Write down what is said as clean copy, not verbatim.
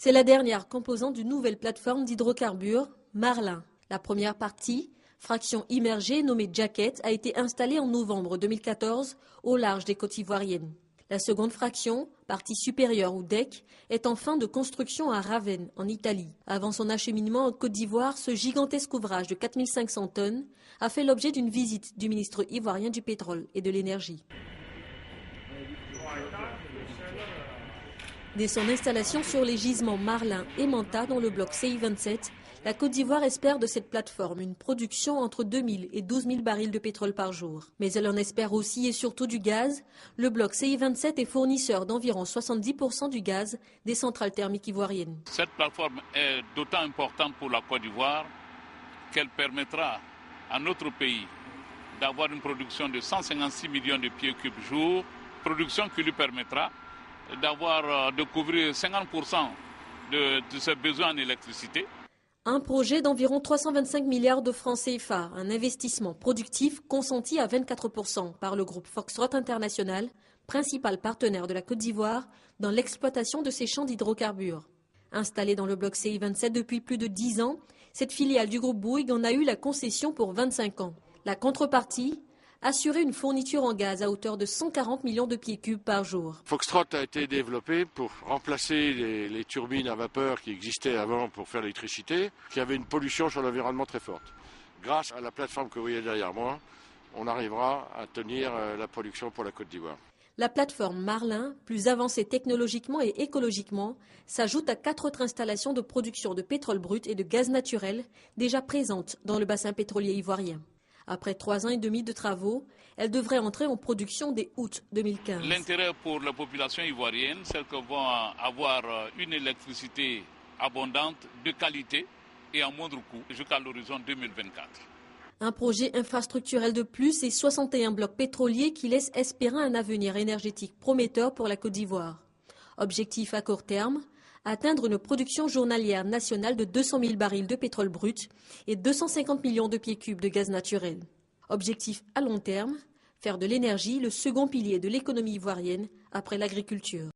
C'est la dernière composante d'une nouvelle plateforme d'hydrocarbures, Marlin. La première partie, fraction immergée nommée Jacket, a été installée en novembre 2014 au large des côtes ivoiriennes. La seconde fraction, partie supérieure ou deck, est en fin de construction à Ravenne, en Italie. Avant son acheminement en Côte d'Ivoire, ce gigantesque ouvrage de 4500 tonnes a fait l'objet d'une visite du ministre ivoirien du pétrole et de l'énergie. Dès son installation sur les gisements Marlin et Manta dans le bloc CI27, la Côte d'Ivoire espère de cette plateforme une production entre 2000 et 12 000 barils de pétrole par jour. Mais elle en espère aussi et surtout du gaz. Le bloc CI27 est fournisseur d'environ 70% du gaz des centrales thermiques ivoiriennes. Cette plateforme est d'autant importante pour la Côte d'Ivoire qu'elle permettra à notre pays d'avoir une production de 156 millions de pieds cubes jour, production qui lui permettra de couvrir 50% de ses besoins en électricité. Un projet d'environ 325 milliards de francs CFA, un investissement productif consenti à 24% par le groupe Foxtrot International, principal partenaire de la Côte d'Ivoire dans l'exploitation de ces champs d'hydrocarbures. Installée dans le bloc CI27 depuis plus de 10 ans, cette filiale du groupe Bouygues en a eu la concession pour 25 ans. La contrepartie, assurer une fourniture en gaz à hauteur de 140 millions de pieds cubes par jour. Foxtrot a été développé pour remplacer les turbines à vapeur qui existaient avant pour faire l'électricité, qui avaient une pollution sur l'environnement très forte. Grâce à la plateforme que vous voyez derrière moi, on arrivera à tenir la production pour la Côte d'Ivoire. La plateforme Marlin, plus avancée technologiquement et écologiquement, s'ajoute à 4 autres installations de production de pétrole brut et de gaz naturel déjà présentes dans le bassin pétrolier ivoirien. Après 3 ans et demi de travaux, elle devrait entrer en production dès août 2015. L'intérêt pour la population ivoirienne, c'est qu'elle va avoir une électricité abondante, de qualité et à moindre coût jusqu'à l'horizon 2024. Un projet infrastructurel de plus et 61 blocs pétroliers qui laissent espérer un avenir énergétique prometteur pour la Côte d'Ivoire. Objectif à court terme, atteindre une production journalière nationale de 200 000 barils de pétrole brut et 250 millions de pieds cubes de gaz naturel. Objectif à long terme, faire de l'énergie le second pilier de l'économie ivoirienne après l'agriculture.